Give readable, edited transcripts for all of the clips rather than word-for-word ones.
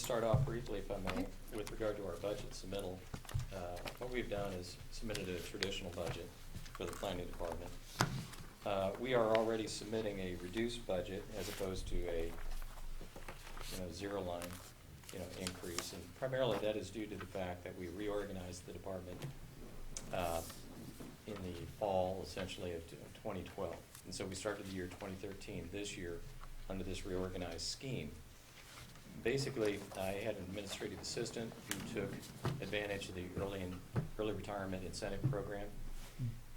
just start off briefly, if I may, with regard to our budget submittal. What we've done is submitted a traditional budget for the planning department. We are already submitting a reduced budget as opposed to a zero line increase, and primarily that is due to the fact that we reorganized the department in the fall, essentially, of 2012. And so we started the year 2013 this year under this reorganized scheme. Basically, I had an administrative assistant who took advantage of the early retirement incentive program,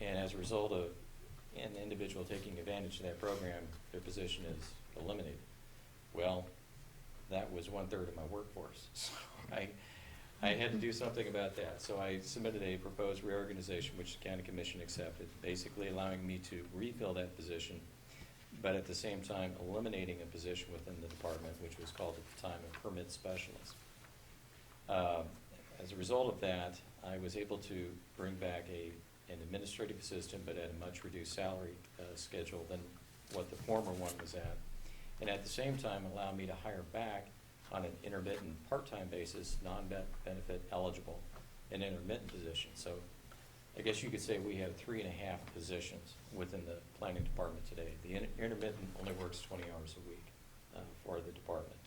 and as a result of an individual taking advantage of that program, their position is eliminated. Well, that was 1/3 of my workforce. So I had to do something about that. So I submitted a proposed reorganization, which the county commission accepted, basically allowing me to refill that position, but at the same time eliminating a position within the department, which was called at the time a permit specialist. As a result of that, I was able to bring back an administrative assistant, but at a much reduced salary schedule than what the former one was at, and at the same time allow me to hire back on an intermittent part-time basis, non-benefit eligible, an intermittent position. So I guess you could say we have 3.5 positions within the planning department today. The intermittent only works 20 hours a week for the department.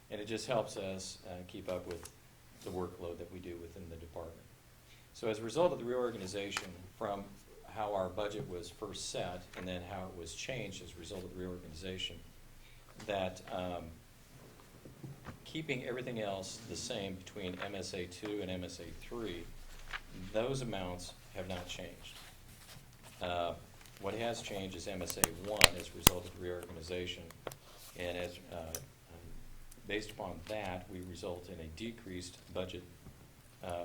And it just helps us keep up with the workload that we do within the department. So as a result of the reorganization, from how our budget was first set and then how it was changed as a result of the reorganization, that keeping everything else the same between MSA 2 and MSA 3, those amounts have not changed. What has changed is MSA 1 as a result of the reorganization, and as based upon that, we result in a decreased budget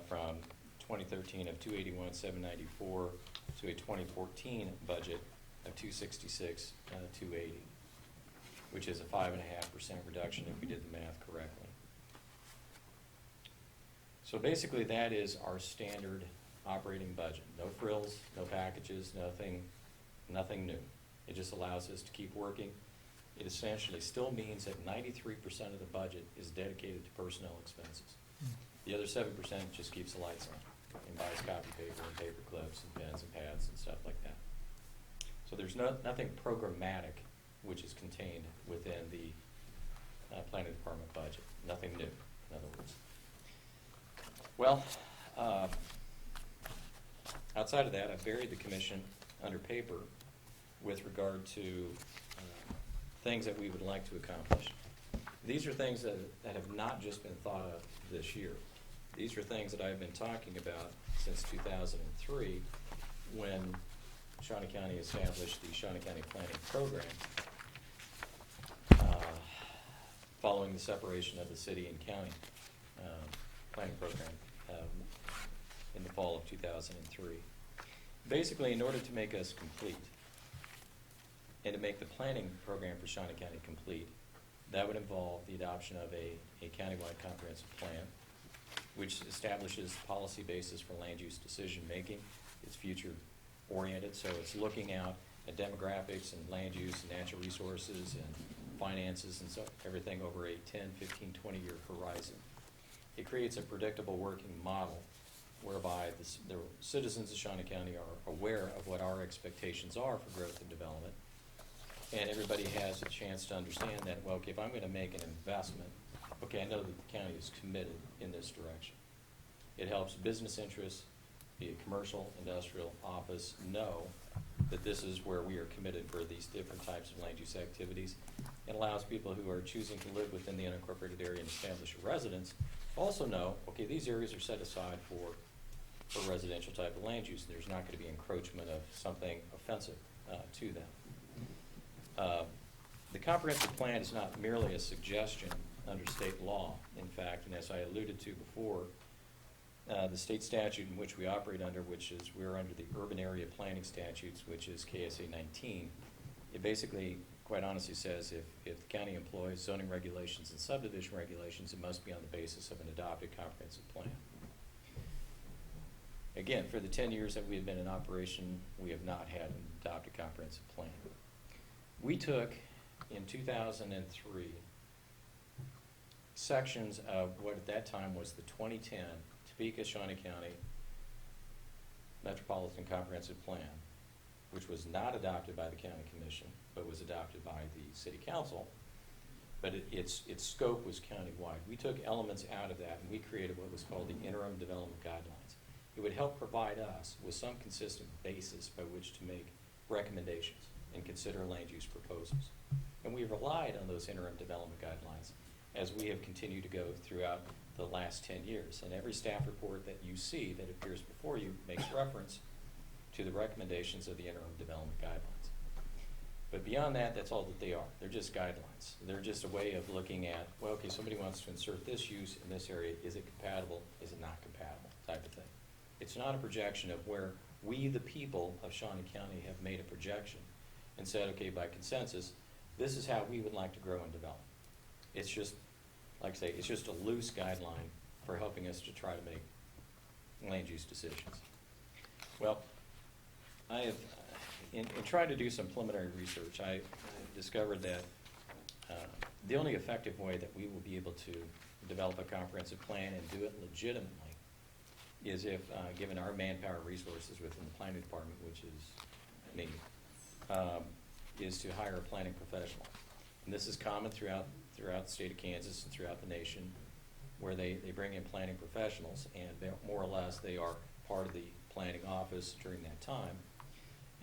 from 2013 of $281,794 to a 2014 budget of $266,280, which is a 5.5% reduction if we did the math correctly. So basically, that is our standard operating budget. No frills, no packages, nothing new. It just allows us to keep working. It essentially still means that 93% of the budget is dedicated to personnel expenses. The other 7% just keeps the lights on and buys copy paper and paper clips and pens and pads and stuff like that. So there's nothing programmatic which is contained within the planning department budget. Nothing new, in other words. Well, outside of that, I've buried the commission under paper with regard to things that we would like to accomplish. These are things that have not just been thought of this year. These are things that I've been talking about since 2003 when Shawnee County established the Shawnee County Planning Program following the separation of the city and county planning program in the fall of 2003. Basically, in order to make us complete and to make the planning program for Shawnee County complete, that would involve the adoption of a countywide comprehensive plan, which establishes the policy basis for land use decision making. It's future oriented, so it's looking out at demographics and land use and natural resources and finances and so everything over a 10, 15, 20-year horizon. It creates a predictable working model whereby the citizens of Shawnee County are aware of what our expectations are for growth and development, and everybody has a chance to understand that, well, okay, if I'm going to make an investment, okay, I know that the county is committed in this direction. It helps business interests, be it commercial, industrial, office, know that this is where we are committed for these different types of land use activities. It allows people who are choosing to live within the unincorporated area and establish a residence also know, okay, these areas are set aside for residential type of land use. There's not going to be encroachment of something offensive to them. The comprehensive plan is not merely a suggestion under state law, in fact, and as I alluded to before, the state statute in which we operate under, which is we're under the Urban Area Planning Statutes, which is KSA 19, it basically, quite honestly, says if the county employs zoning regulations and subdivision regulations, it must be on the basis of an adopted comprehensive plan. Again, for the 10 years that we have been in operation, we have not had an adopted comprehensive plan. We took, in 2003, sections of what at that time was the 2010 Topeka, Shawnee County Metropolitan Comprehensive Plan, which was not adopted by the County Commission, but was adopted by the City Council, but its scope was countywide. We took elements out of that and we created what was called the Interim Development Guidelines. It would help provide us with some consistent basis by which to make recommendations and consider land use proposals. And we relied on those interim development guidelines as we have continued to go throughout the last 10 years. And every staff report that you see that appears before you makes reference to the recommendations of the interim development guidelines. But beyond that, that's all that they are. They're just guidelines. They're just a way of looking at, well, okay, somebody wants to insert this use in this area. Is it compatible? Is it not compatible? Type of thing. It's not a projection of where we, the people of Shawnee County, have made a projection and said, okay, by consensus, this is how we would like to grow and develop. It's just, like I say, it's just a loose guideline for helping us to try to make land use decisions. Well, I have, in trying to do some preliminary research, I discovered that the only effective way that we will be able to develop a comprehensive plan and do it legitimately is if, given our manpower resources within the planning department, which is me, is to hire a planning professional. And this is common throughout the state of Kansas and throughout the nation, where they bring in planning professionals, and more or less they are part of the planning office during that time,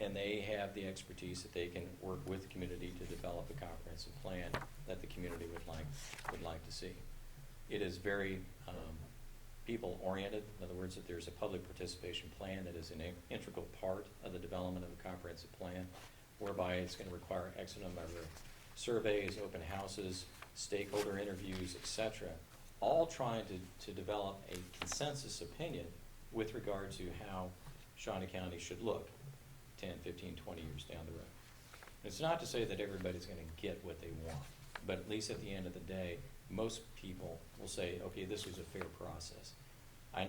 and they have the expertise that they can work with the community to develop a comprehensive plan that the community would like to see. It is very people-oriented. In other words, that there's a public participation plan that is an integral part of the development of a comprehensive plan, whereby it's going to require X number of surveys, open houses, stakeholder interviews, etc., all trying to develop a consensus opinion with regard to how Shawnee County should look 10, 15, 20 years down the road. And it's not to say that everybody's going to get what they want, but at least at the end of the day, most people will say, okay, this was a fair process. I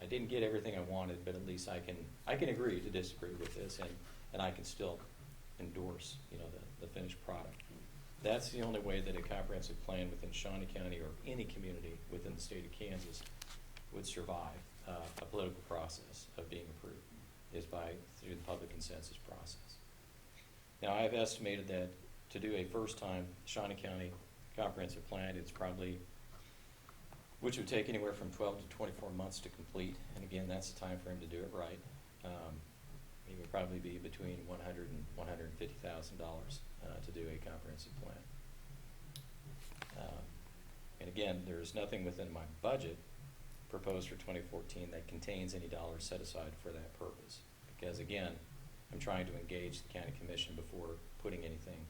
didn't get everything I wanted, but at least I can agree to disagree with this, and I can still endorse, the finished product. That's the only way that a comprehensive plan within Shawnee County or any community within the state of Kansas would survive a political process of being approved, is through the public consensus process. Now, I have estimated that to do a first-time Shawnee County comprehensive plan, which would take anywhere from 12 to 24 months to complete. And again, that's the time frame to do it right. It would probably be between $100,000 and $150,000 to do a comprehensive plan. And again, there's nothing within my budget proposed for 2014 that contains any dollars set aside for that purpose. Because again, I'm trying to engage the county commission before putting anything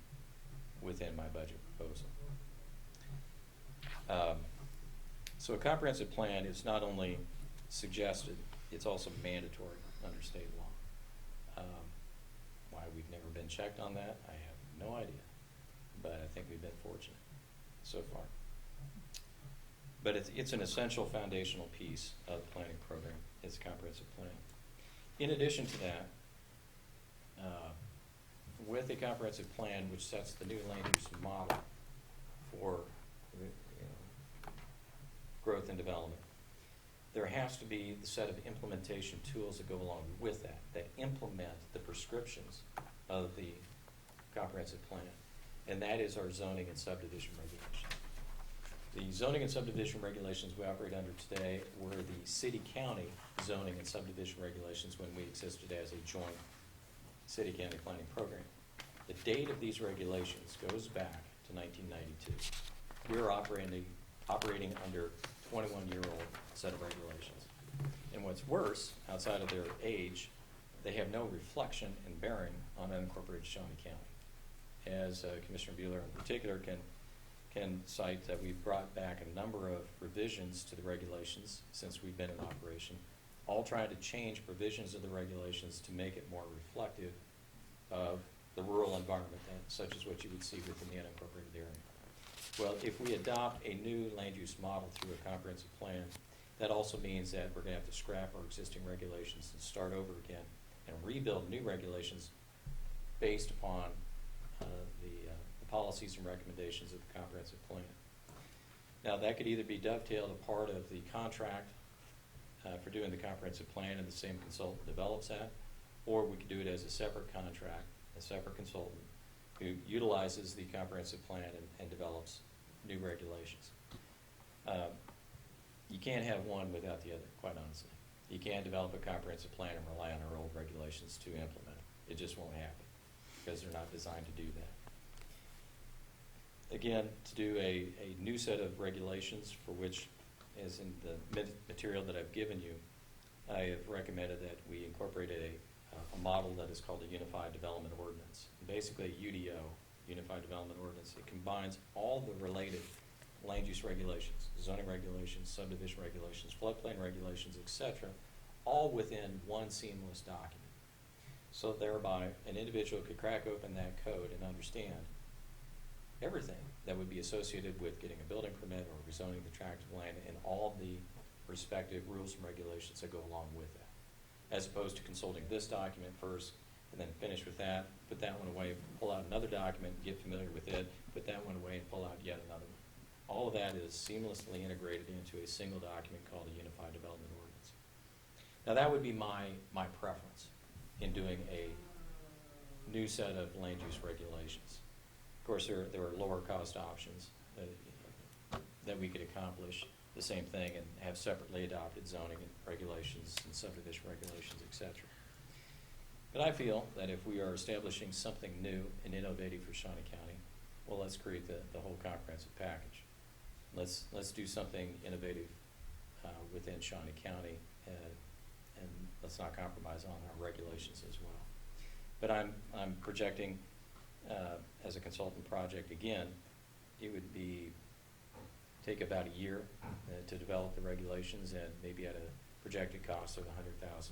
within my budget proposal. So a comprehensive plan is not only suggested, it's also mandatory under state law. Why we've never been checked on that, I have no idea. But I think we've been fortunate so far. But it's an essential foundational piece of the planning program, is a comprehensive plan. In addition to that, with a comprehensive plan which sets the new land use model for growth and development, there has to be the set of implementation tools that go along with that implement the prescriptions of the comprehensive plan. And that is our zoning and subdivision regulations. The zoning and subdivision regulations we operate under today were the city-county zoning and subdivision regulations when we existed as a joint city-county planning program. The date of these regulations goes back to 1992. We're operating under 21-year-old set of regulations. And what's worse, outside of their age, they have no reflection and bearing on unincorporated Shawnee County. As Commissioner Buehler in particular can cite that we've brought back a number of revisions to the regulations since we've been in operation, all trying to change provisions of the regulations to make it more reflective of the rural environment, such as what you would see within the unincorporated area. Well, if we adopt a new land use model through a comprehensive plan, that also means that we're going to have to scrap our existing regulations and start over again and rebuild new regulations based upon the policies and recommendations of the comprehensive plan. Now, that could either be dovetailed a part of the contract for doing the comprehensive plan and the same consultant develops that, or we could do it as a separate contract, a separate consultant who utilizes the comprehensive plan and develops new regulations. You can't have one without the other, quite honestly. You can't develop a comprehensive plan and rely on our old regulations to implement it. It just won't happen because they're not designed to do that. Again, to do a new set of regulations for which, as in the material that I've given you, I have recommended that we incorporated a model that is called a Unified Development Ordinance. Basically a UDO, Unified Development Ordinance. It combines all the related land use regulations, zoning regulations, subdivision regulations, floodplain regulations, etc., all within one seamless document. So thereby, an individual could crack open that code and understand everything that would be associated with getting a building permit or rezoning the tract of land and all the respective rules and regulations that go along with that, as opposed to consulting this document first and then finish with that, put that one away, pull out another document, get familiar with it, put that one away, and pull out yet another one. All of that is seamlessly integrated into a single document called a Unified Development Ordinance. Now, that would be my preference in doing a new set of land use regulations. Of course, there are lower cost options that we could accomplish the same thing and have separately adopted zoning and regulations and subdivision regulations, etc. But I feel that if we are establishing something new and innovative for Shawnee County, well, let's create the whole comprehensive package. Let's do something innovative within Shawnee County, and let's not compromise on our regulations as well. But I'm projecting as a consultant project, again, it would take about a year to develop the regulations and maybe at a projected cost of $100,000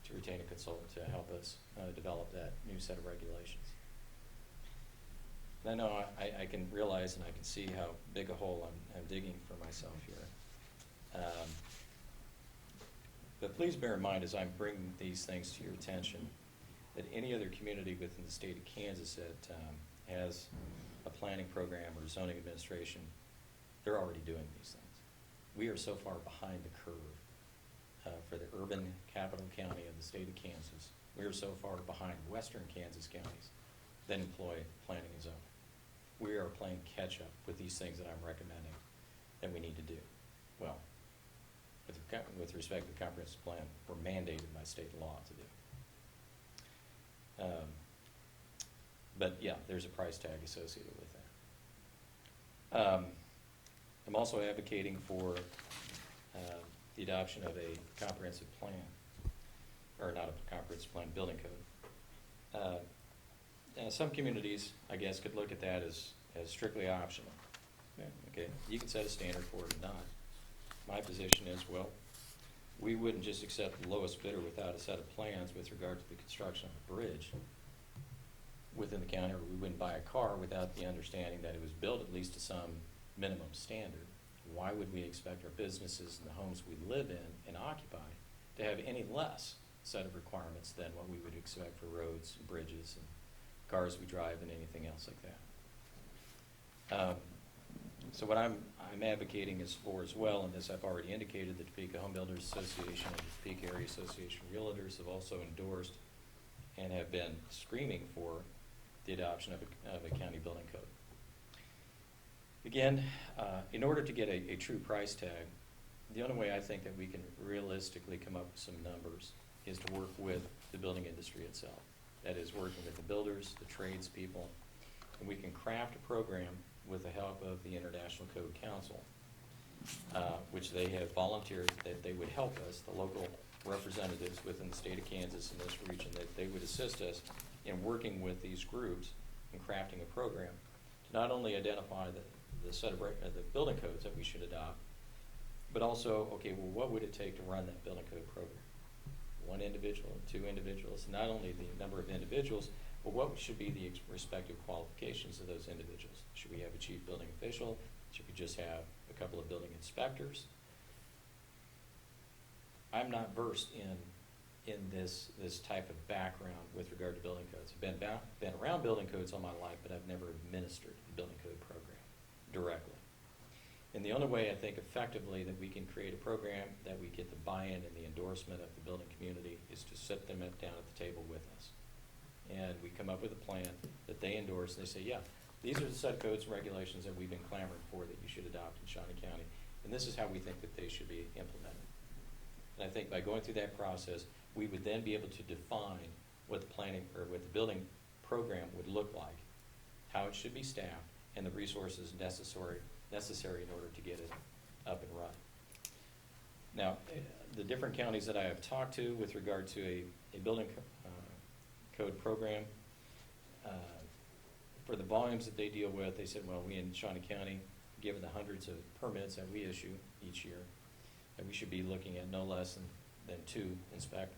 to retain a consultant to help us develop that new set of regulations. And I know I can realize and I can see how big a hole I'm digging for myself here. But please bear in mind as I'm bringing these things to your attention that any other community within the state of Kansas that has a planning program or zoning administration, they're already doing these things. We are so far behind the curve for the urban capital county of the state of Kansas. We are so far behind western Kansas counties that employ planning and zoning. We are playing catch up with these things that I'm recommending that we need to do. Well, with respect to the comprehensive plan, we're mandated by state law to do. But yeah, there's a price tag associated with that. I'm also advocating for the adoption of a comprehensive plan, or not a comprehensive plan, building code. Some communities, I guess, could look at that as strictly optional. Yeah, okay, you can set a standard for it or not. My position is, well, we wouldn't just accept the lowest bidder without a set of plans with regard to the construction of a bridge within the county, or we wouldn't buy a car without the understanding that it was built at least to some minimum standard. Why would we expect our businesses and the homes we live in and occupy to have any less set of requirements than what we would expect for roads and bridges and cars we drive and anything else like that? So what I'm advocating is for as well, and this I've already indicated, the Topeka Home Builders Association and the Topeka Area Association of Realtors have also endorsed and have been screaming for the adoption of a county building code. Again, in order to get a true price tag, the only way I think that we can realistically come up with some numbers is to work with the building industry itself. That is, working with the builders, the tradespeople, and we can craft a program with the help of the International Code Council, which they have volunteered that they would help us, the local representatives within the state of Kansas in this region, that they would assist us in working with these groups in crafting a program to not only identify the set of the building codes that we should adopt, but also, okay, well, what would it take to run that building code program? One individual, two individuals, not only the number of individuals, but what should be the respective qualifications of those individuals? Should we have a chief building official? Should we just have a couple of building inspectors? I'm not versed in this type of background with regard to building codes. I've been around building codes all my life, but I've never administered a building code program directly. And the only way I think effectively that we can create a program that we get the buy-in and the endorsement of the building community is to sit them down at the table with us. And we come up with a plan that they endorse, and they say, yeah, these are the set of codes and regulations that we've been clamoring for that you should adopt in Shawnee County, and this is how we think that they should be implemented. And I think by going through that process, we would then be able to define what the planning, or what the building program would look like, how it should be staffed, and the resources necessary in order to get it up and running. Now, the different counties that I have talked to with regard to a building code program, for the volumes that they deal with, they said, well, we in Shawnee County, given the hundreds of permits that we issue each year, that we should be looking at no less than 2 inspectors.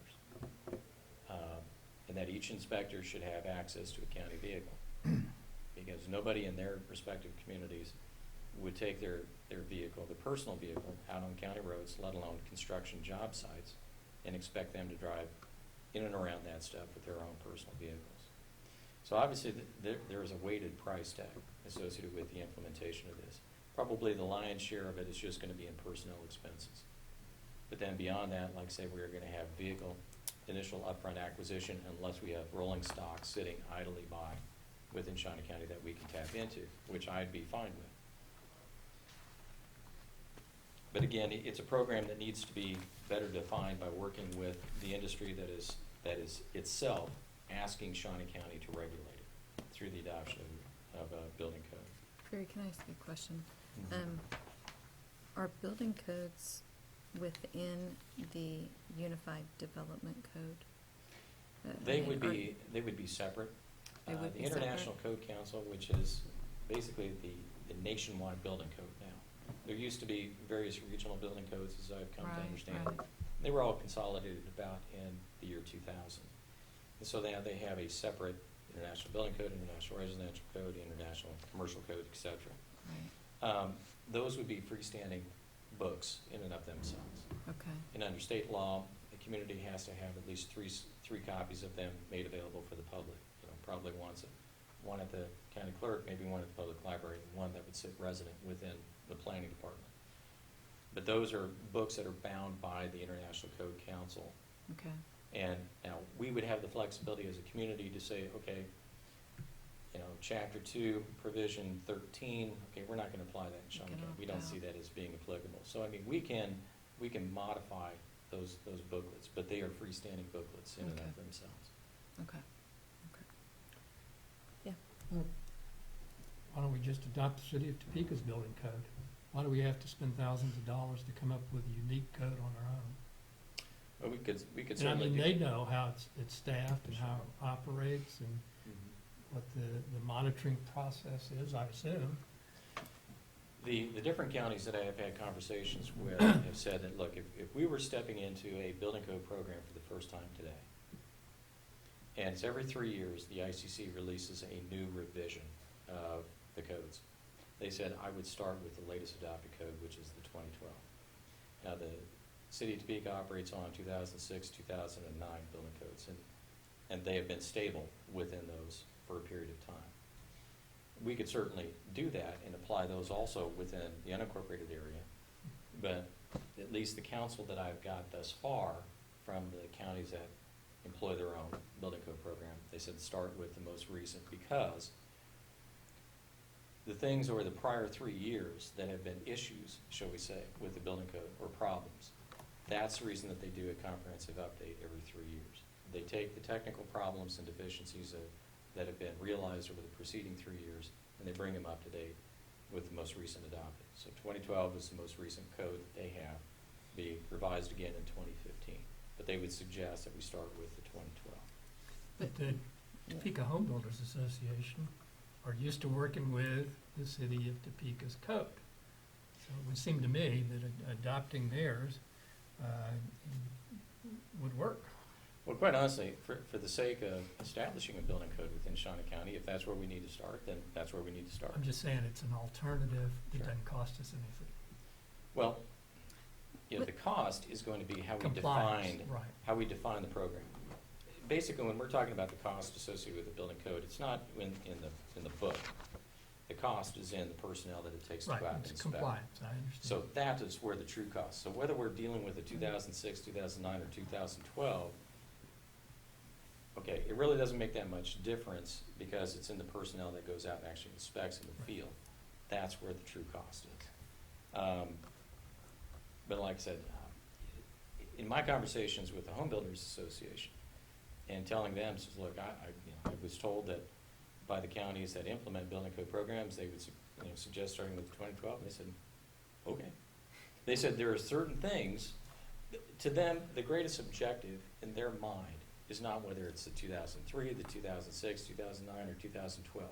And that each inspector should have access to a county vehicle. Because nobody in their respective communities would take their vehicle, their personal vehicle, out on county roads, let alone construction job sites, and expect them to drive in and around that stuff with their own personal vehicles. So obviously, there is a weighted price tag associated with the implementation of this. Probably the lion's share of it is just going to be in personnel expenses. But then beyond that, like I say, we're going to have vehicle initial upfront acquisition unless we have rolling stock sitting idly by within Shawnee County that we can tap into, which I'd be fine with. But again, it's a program that needs to be better defined by working with the industry that is itself asking Shawnee County to regulate it through the adoption of a building code. Barry, can I ask you a question? Mhm. Are building codes within the Unified Development Code? They would be separate. They would The be International separate? Code Council, which is basically the nationwide building code now. There used to be various regional building codes, as I've come to Right, understand. right. They were all consolidated about in the year 2000. And so now they have a separate International Building Code, International Residential Code, International Commercial Code, et cetera. Right. Those would be freestanding books in and of themselves. Okay. And under state law, the community has to have at least three copies of them made available for the public. You know, probably one at the county clerk, maybe one at the public library, and one that would sit resident within the planning department. But those are books that are bound by the International Code Council. Okay. And now, we would have the flexibility as a community to say, okay, you know, Chapter 2, Provision 13, okay, we're not going to apply that in Shawnee can County. We opt don't out. see that as being applicable. So, I mean, we can modify those booklets, but they are freestanding booklets in and Okay. of themselves. Okay. Okay. Yeah. Well, why don't we just adopt the city of Topeka's building code? Why do we have to spend thousands of dollars to come up with a unique code on our own? Well, we could And I certainly mean, do. they know how it's staffed and how it operates and Mhm. what the monitoring process is, I assume. The different counties that I have had conversations with have said that, look, if we were stepping into a building code program for the first time today, and it's every 3 years, the ICC releases a new revision of the codes. They said I would start with the latest adopted code, which is the 2012. Now, the city of Topeka operates on 2006, 2009 building codes, and they have been stable within those for a period of time. We could certainly do that and apply those also within the unincorporated area, but at least the counsel that I've got thus far from the counties that employ their own building code program, they said start with the most recent, because the things over the prior 3 years that have been issues, shall we say, with the building code or problems, that's the reason that they do a comprehensive update every 3 years. They take the technical problems and deficiencies that have been realized over the preceding 3 years, and they bring them up to date with the most recent adopted. So 2012 is the most recent code that they have, be revised again in 2015. But they would suggest that we start with the 2012. But the Topeka Home Builders Association are used to working with the city of Topeka's code. So it would seem to me that adopting theirs would work. Well, quite honestly, for the sake of establishing a building code within Shawnee County, if that's where we need to start, then that's where we need to start. I'm just saying it's an alternative that Sure. doesn't cost us anything. Well, you know, the cost is going to be how we Compliance, right. how we define the program. Basically, when we're talking about the cost associated with the building code, it's not in the book. The cost is in the personnel that it takes to Right, go out and it's inspect. compliance, I understand. So that is where the true cost. So whether we're dealing with the 2006, 2009, or 2012, okay, it really doesn't make that much difference because it's in the personnel that goes out and actually inspects in the Right. field. That's where the true cost is. But like I said, in my conversations with the Home Builders Association and telling them, says, look, I was told that by the counties that implement building code programs, they would suggest starting with 2012. And they said, okay. They said there are certain things, to them, the greatest objective in their mind is not whether it's the 2003, the 2006, 2009, or 2012.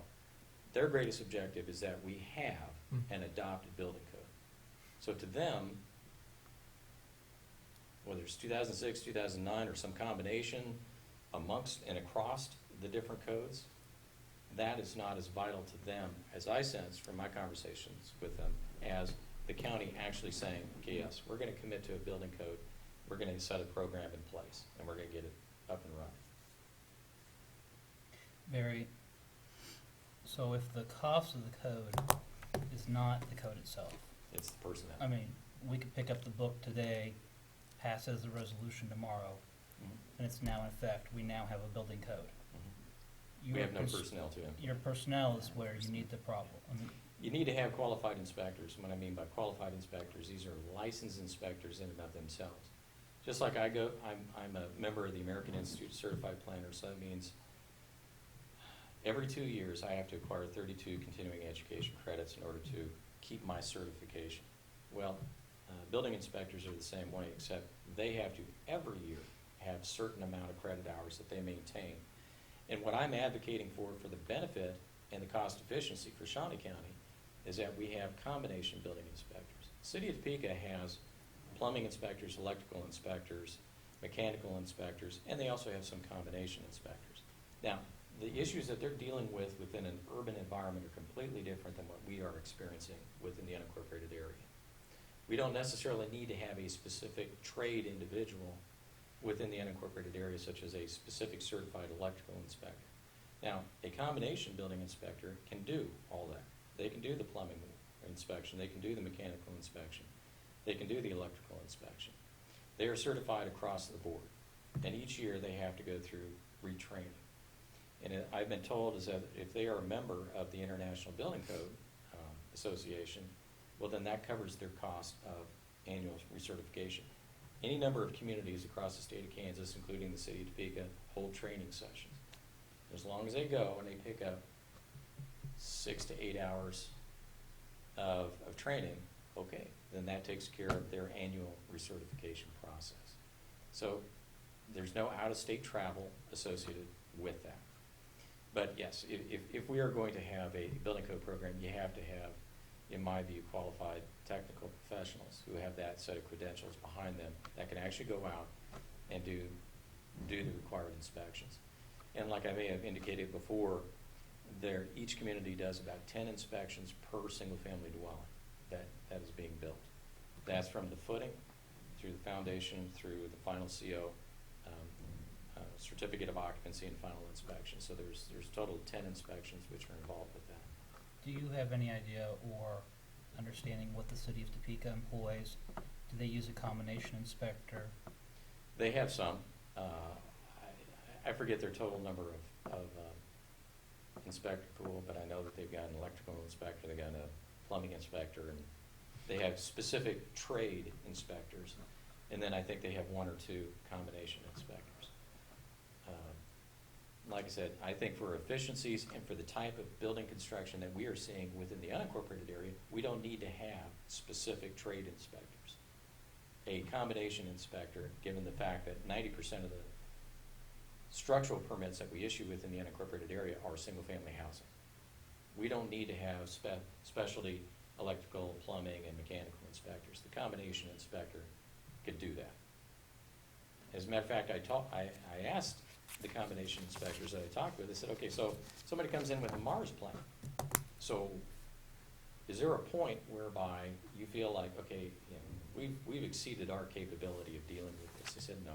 Their greatest objective is that we have an adopted building code. So to them, whether it's 2006, 2009, or some combination amongst and across the different codes, that is not as vital to them, as I sense from my conversations with them, as the county actually saying, okay, yes, we're going to commit to a building code, we're going to set a program in place, and we're going to get it up and running. Barry, so if the cost of the code is not the code itself, It's the personnel. I mean, we could pick up the book today, pass it as a resolution tomorrow, Mhm. and it's now in effect, we now have a building code. We Your have no pers- personnel to implement. Your personnel is where you need the problem. I mean, You need to have qualified inspectors. What I mean by qualified inspectors, these are licensed inspectors in and of themselves. Just like I'm a member of the American Institute of Certified Planners, so that means every 2 years I have to acquire 32 continuing education credits in order to keep my certification. Well, building inspectors are the same way, except they have to every year have certain amount of credit hours that they maintain. And what I'm advocating for the benefit and the cost efficiency for Shawnee County is that we have combination building inspectors. City of Topeka has plumbing inspectors, electrical inspectors, mechanical inspectors, and they also have some combination inspectors. Now, the issues that they're dealing with within an urban environment are completely different than what we are experiencing within the unincorporated area. We don't necessarily need to have a specific trade individual within the unincorporated area, such as a specific certified electrical inspector. Now, a combination building inspector can do all that. They can do the plumbing inspection, they can do the mechanical inspection, they can do the electrical inspection. They are certified across the board, and each year they have to go through retraining. And I've been told is that if they are a member of the International Building Code Association, well, then that covers their cost of annual recertification. Any number of communities across the state of Kansas, including the city of Topeka, hold training sessions. As long as they go and they pick up 6 to 8 hours of training, okay, then that takes care of their annual recertification process. So there's no out-of-state travel associated with that. But yes, if we are going to have a building code program, you have to have, in my view, qualified technical professionals who have that set of credentials behind them that can actually go out and do the required inspections. And like I may have indicated before, each community does about 10 inspections per single-family dwelling that is being built. That's from the footing, through the foundation, through the final CO, certificate of occupancy, and final inspection. So there's a total of 10 inspections which are involved with that. do you have any idea or understanding what the city of Topeka employs? Do they use a combination inspector? They have some. I forget their total number of inspector pool, but I know that they've got an electrical inspector, they've got a plumbing inspector, and they have specific trade inspectors. And then I think they have 1 or 2 combination inspectors. Like I said, I think for efficiencies and for the type of building construction that we are seeing within the unincorporated area, we don't need to have specific trade inspectors. A combination inspector, given the fact that 90% of the structural permits that we issue within the unincorporated area are single-family housing. We don't need to have specialty electrical, plumbing, and mechanical inspectors. The combination inspector could do that. As a matter of fact, I asked the combination inspectors that I talked with, I said, okay, so somebody comes in with a Mars plan. So is there a point whereby you feel like, okay, we've exceeded our capability of dealing with this? They said, no,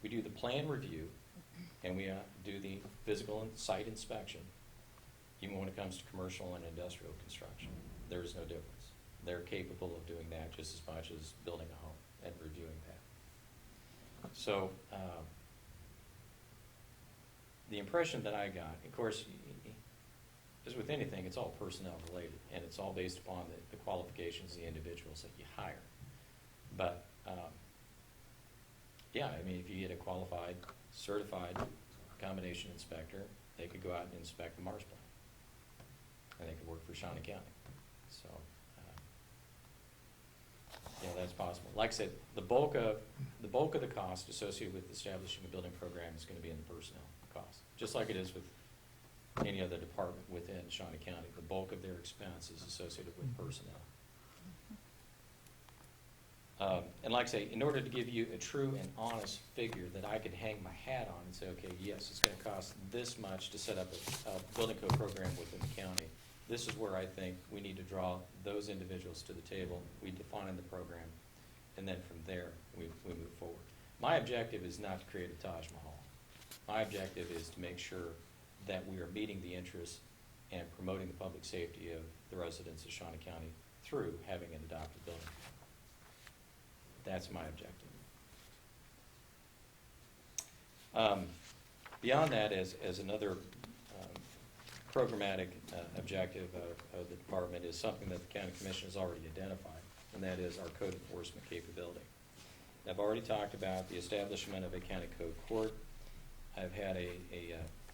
we do the plan review, and we do the physical and site inspection, even when it comes to commercial and industrial construction. There is no difference. They're capable of doing that just as much as building a home and reviewing that. So, the impression that I got, of course, as with anything, it's all personnel related, and it's all based upon the qualifications of the individuals that you hire. But, yeah, I mean, if you get a qualified, certified combination inspector, they could go out and inspect the Mars plant, and they could work for Shawnee County. So, yeah, that's possible. Like I said, the bulk of the cost associated with establishing a building program is going to be in the personnel cost, just like it is with any other department within Shawnee County. The bulk of their expense is associated with personnel. And like I say, in order to give you a true and honest figure that I could hang my hat on and say, okay, yes, it's going to cost this much to set up a building code program within the county, this is where I think we need to draw those individuals to the table. We define the program, and then from there, we move forward. My objective is not to create a Taj Mahal. My objective is to make sure that we are meeting the interests and promoting the public safety of the residents of Shawnee County through having an adopted building. That's my objective. Beyond that, as another programmatic objective of the department is something that the county commission has already identified, and that is our code enforcement capability. I've already talked about the establishment of a county code court. I've had a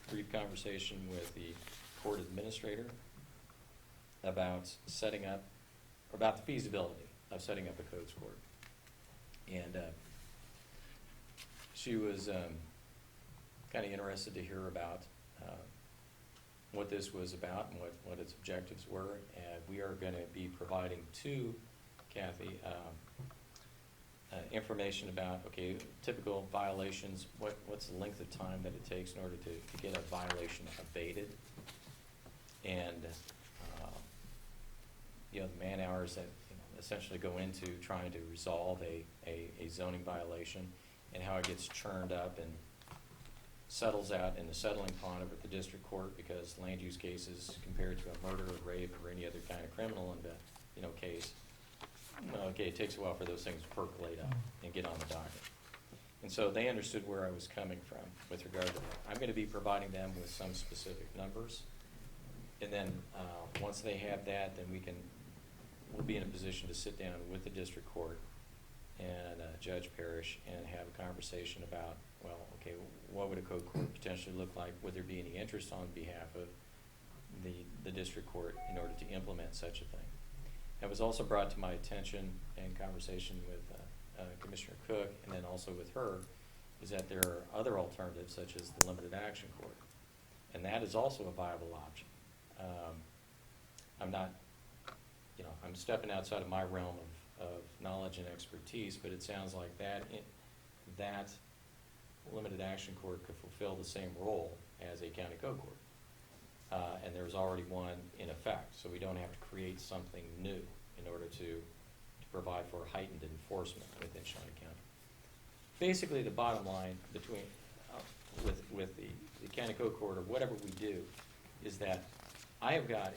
brief conversation with the court administrator about about the feasibility of setting up a codes court. And she was kind of interested to hear about what this was about and what its objectives were. And we are going to be providing to Kathy information about, okay, typical violations, what's the length of time that it takes in order to get a violation abated, and the man hours that essentially go into trying to resolve a zoning violation, and how it gets churned up and settles out in the settling pond over at the district court, because land use cases compared to a murder or rape or any other kind of criminal case, okay, it takes a while for those things to percolate up and get on the docket. And so they understood where I was coming from with regard to that. I'm going to be providing them with some specific numbers, and then once they have that, then we'll be in a position to sit down with the district court and Judge Parrish and have a conversation about, well, okay, what would a code court potentially look like? Would there be any interest on behalf of the district court in order to implement such a thing? It was also brought to my attention in conversation with Commissioner Cook, and then also with her, is that there are other alternatives such as the limited action court, and that is also a viable option. I'm not, I'm stepping outside of my realm of knowledge and expertise, but it sounds like that limited action court could fulfill the same role as a county code court. And there's already one in effect, so we don't have to create something new in order to provide for heightened enforcement within Shawnee County. Basically, the bottom line with the county code court, or whatever we do, is that I have got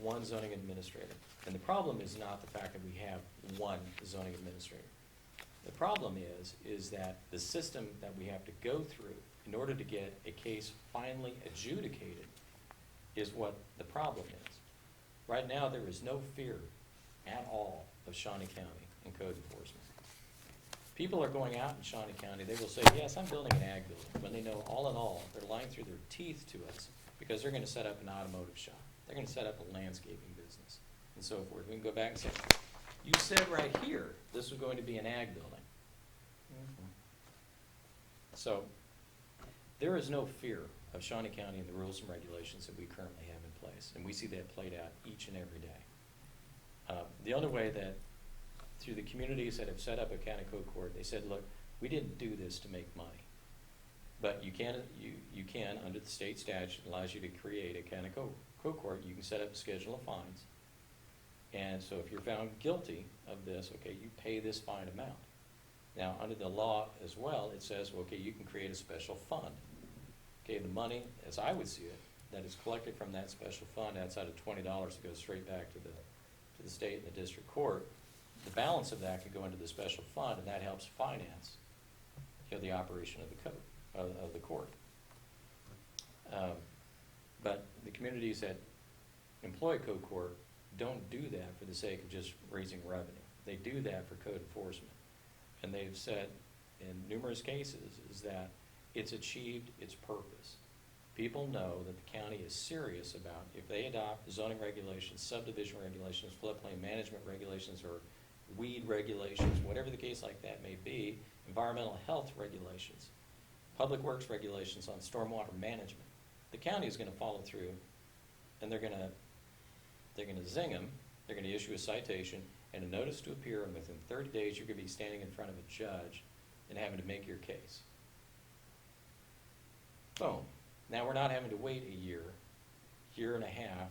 one zoning administrator, and the problem is not the fact that we have one zoning administrator. The problem is that the system that we have to go through in order to get a case finally adjudicated is what the problem is. Right now, there is no fear at all of Shawnee County in code enforcement. People are going out in Shawnee County, they will say, yes, I'm building an ag building, when they know all in all, they're lying through their teeth to us, because they're going to set up an automotive shop. They're going to set up a landscaping business, and so forth. We can go back and say, you said right here this was going to be an ag building. Mm-hmm. So there is no fear of Shawnee County and the rules and regulations that we currently have in place, and we see that played out each and every day. The only way that, through the communities that have set up a county code court, they said, look, we didn't do this to make money, but you can, under the state statute, allows you to create a county code court, you can set up a schedule of fines, and so if you're found guilty of this, okay, you pay this fine amount. Now, under the law as well, it says, okay, you can create a special fund. Okay, the money, as I would see it, that is collected from that special fund outside of $20 that goes straight back to the state and the district court, the balance of that could go into the special fund, and that helps finance, the operation of the code, of the court. But the communities that employ code court don't do that for the sake of just raising revenue. They do that for code enforcement. And they've said in numerous cases is that it's achieved its purpose. People know that the county is serious about, if they adopt zoning regulations, subdivision regulations, floodplain management regulations, or weed regulations, whatever the case like that may be, environmental health regulations, public works regulations on stormwater management, the county is going to follow through, and they're going to zing them. They're going to issue a citation and a notice to appear, and within 30 days you're going to be standing in front of a judge and having to make your case. Boom. Now we're not having to wait a year and a half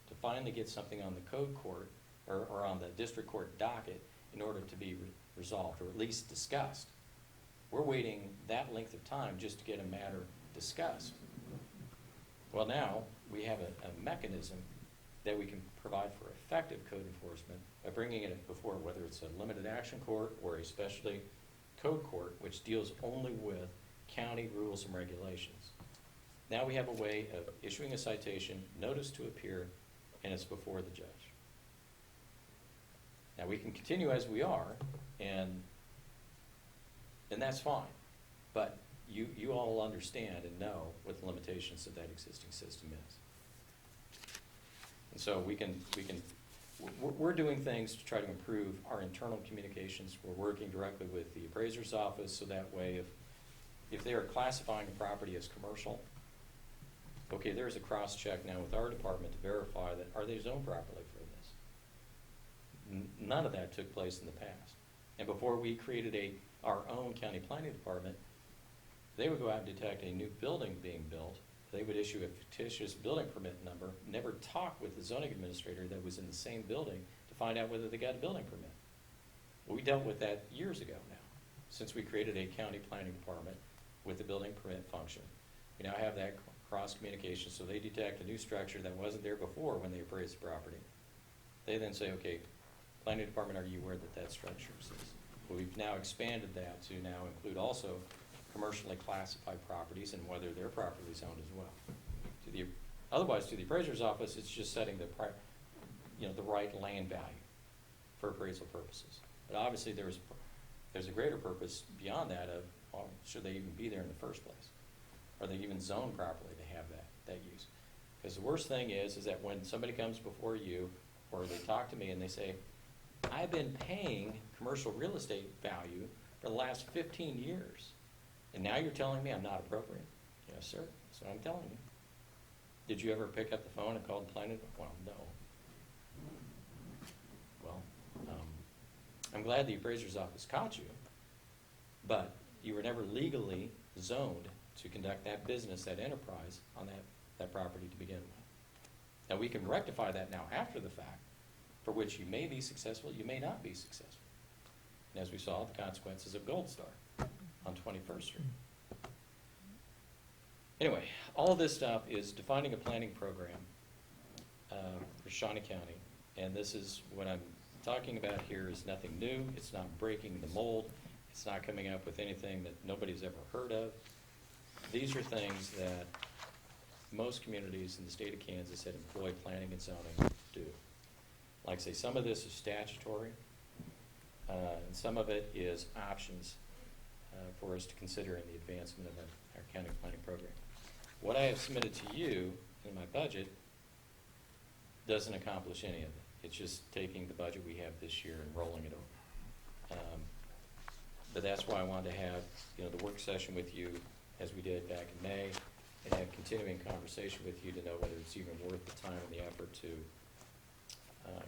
to finally get something on the code court or on the district court docket in order to be resolved, or at least discussed. We're waiting that length of time just to get a matter discussed. Well, now we have a mechanism that we can provide for effective code enforcement by bringing it before, whether it's a limited action court or a specialty code court, which deals only with county rules and regulations. Now we have a way of issuing a citation, notice to appear, and it's before the judge. Now we can continue as we are, and that's fine. But you all understand and know what the limitations of that existing system is. And so we're doing things to try to improve our internal communications. We're working directly with the appraiser's office, so that way if they are classifying a property as commercial, okay, there's a cross-check now with our department to verify that, are they zoned properly for this? None of that took place in the past. And before we created our own county planning department, they would go out and detect a new building being built. They would issue a fictitious building permit number, never talk with the zoning administrator that was in the same building to find out whether they got a building permit. Well, we dealt with that years ago now, since we created a county planning department with the building permit function. We now have that cross communication, so they detect a new structure that wasn't there before when they appraised the property. They then say, okay, planning department, are you aware that that structure exists? Well, we've now expanded that to now include also commercially classified properties and whether they're properly zoned as well. Otherwise, to the appraiser's office, it's just setting the right land value for appraisal purposes. But obviously, there's a greater purpose beyond that of, well, should they even be there in the first place? Are they even zoned properly to have that use? Because the worst thing is that when somebody comes before you, or they talk to me and they say, I've been paying commercial real estate value for the last 15 years, and now you're telling me I'm not appropriate? Yes, sir. That's what I'm telling you. Did you ever pick up the phone and call the planning? Well, no. Well, I'm glad the appraiser's office caught you, but you were never legally zoned to conduct that business, that enterprise on that property to begin with. Now, we can rectify that now after the fact, for which you may be successful, you may not be successful. And as we saw, the consequences of Gold Star on 21st Street. Anyway, all of this stuff is defining a planning program for Shawnee County, and this is what I'm talking about here is nothing new. It's not breaking the mold. It's not coming up with anything that nobody's ever heard of. These are things that most communities in the state of Kansas that employ planning and zoning do. Like I say, some of this is statutory, and some of it is options for us to consider in the advancement of our county planning program. What I have submitted to you in my budget doesn't accomplish any of it. It's just taking the budget we have this year and rolling it over. But that's why I wanted to have the work session with you as we did back in May, and have continuing conversation with you to know whether it's even worth the time and the effort to